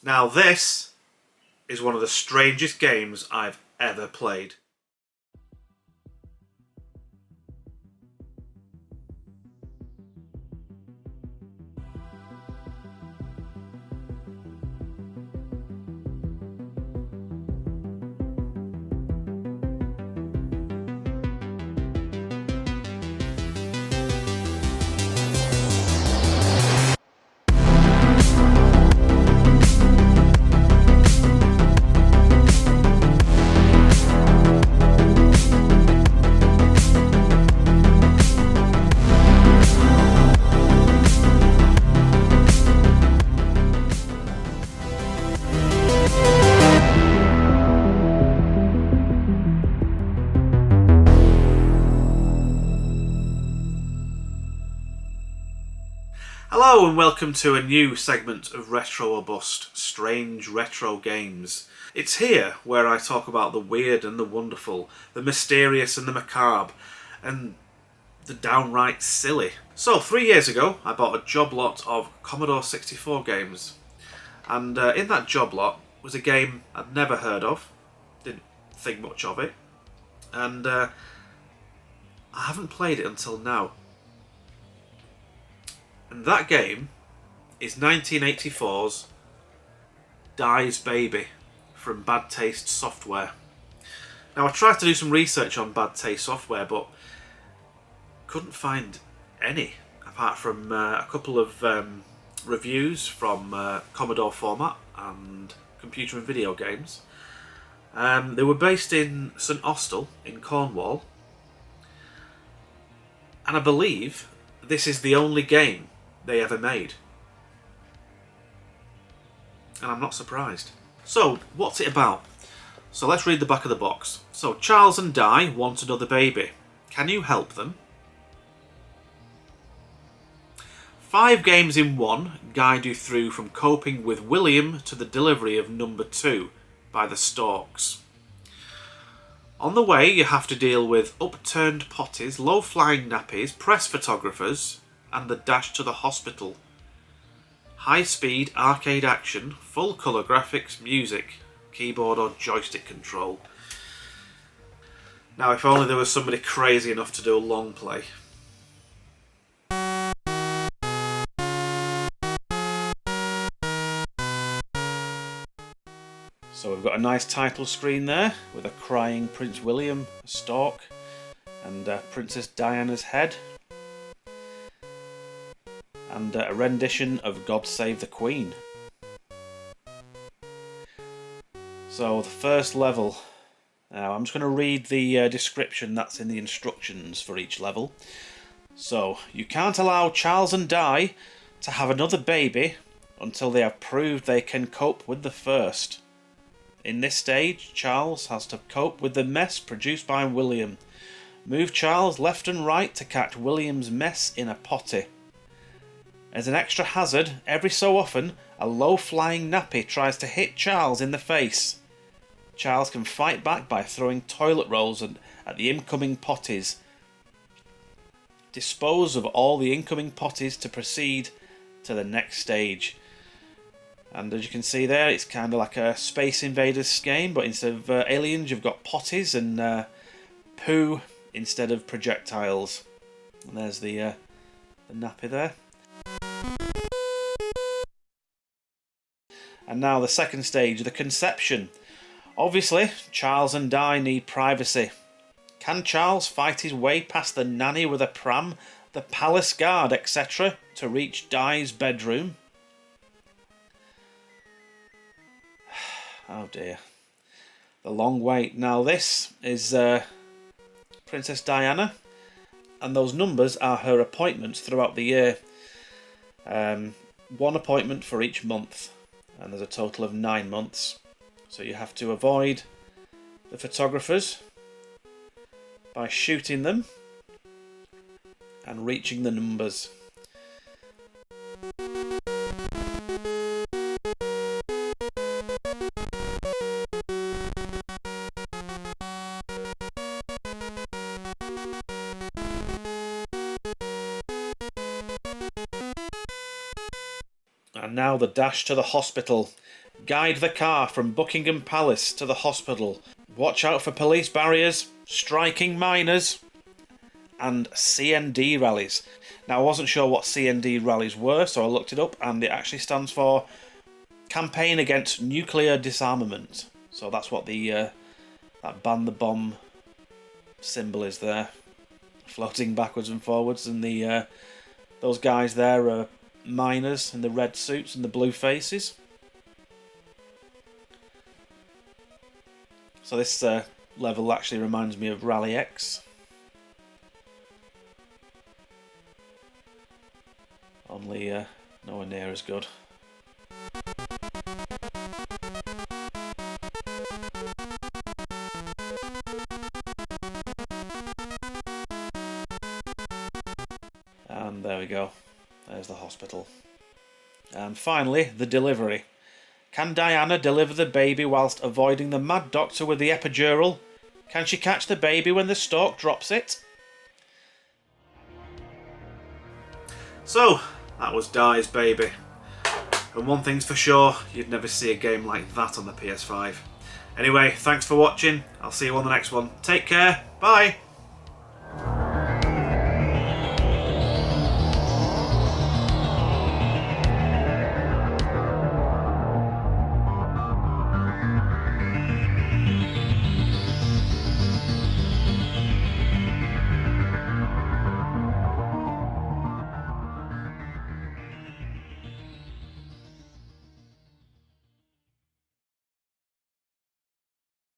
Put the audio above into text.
Now this is one of the strangest games I've ever played. Hello and welcome to a new segment of Retro or Bust, Strange Retro Games. It's here where I talk about the weird and the wonderful, the mysterious and the macabre, and the downright silly. So 3 years ago I bought a job lot of Commodore 64 games, and in that job lot was a game I'd never heard of, didn't think much of it, and I haven't played it until now. And that game is 1984's Dai's Baby from Bad Taste Software. Now I tried to do some research on Bad Taste Software but couldn't find any, apart from a couple of reviews from Commodore Format and Computer and Video Games. They were based in St Austell in Cornwall, and I believe this is the only game they ever made. And I'm not surprised. So, what's it about? So let's read the back of the box. So, Charles and Di want another baby. Can you help them? 5 games in one guide you through from coping with William to the delivery of number 2 by the Storks. On the way, you have to deal with upturned potties, low-flying nappies, press photographers, and the dash to the hospital. High-speed arcade action, full-colour graphics, music, keyboard or joystick control. Now, if only there was somebody crazy enough to do a long play. So we've got a nice title screen there with a crying Prince William, a stork, and Princess Diana's head. And a rendition of God Save the Queen. So the first level. Now I'm just going to read the description that's in the instructions for each level. So, you can't allow Charles and Di to have another baby until they have proved they can cope with the first. In this stage, Charles has to cope with the mess produced by William. Move Charles left and right to catch William's mess in a potty. As an extra hazard, every so often, a low-flying nappy tries to hit Charles in the face. Charles can fight back by throwing toilet rolls at the incoming potties. Dispose of all the incoming potties to proceed to the next stage. And as you can see there, it's kind of like a Space Invaders game, but instead of aliens, you've got potties and poo instead of projectiles. And there's the nappy there. And now the second stage, the conception. Obviously, Charles and Di need privacy. Can Charles fight his way past the nanny with a pram, the palace guard, etc. to reach Di's bedroom? Oh dear. The long wait. Now this is Princess Diana, and those numbers are her appointments throughout the year. One appointment for each month. And there's a total of 9 months. So you have to avoid the photographers by shooting them and reaching the numbers. And now the dash to the hospital. Guide the car from Buckingham Palace to the hospital. Watch out for police barriers, striking minors, and CND rallies. Now, I wasn't sure what CND rallies were, so I looked it up, and it actually stands for Campaign Against Nuclear Disarmament. So that's what the that ban the bomb symbol is there, floating backwards and forwards, and the those guys there are miners in the red suits and the blue faces. So this level actually reminds me of Rally X. Only nowhere near as good. And there we go. There's the hospital. And finally, the delivery. Can Diana deliver the baby whilst avoiding the mad doctor with the epidural? Can she catch the baby when the stork drops it? So, that was Di's Baby. And one thing's for sure, you'd never see a game like that on the PS5. Anyway, thanks for watching. I'll see you on the next one. Take care. Bye.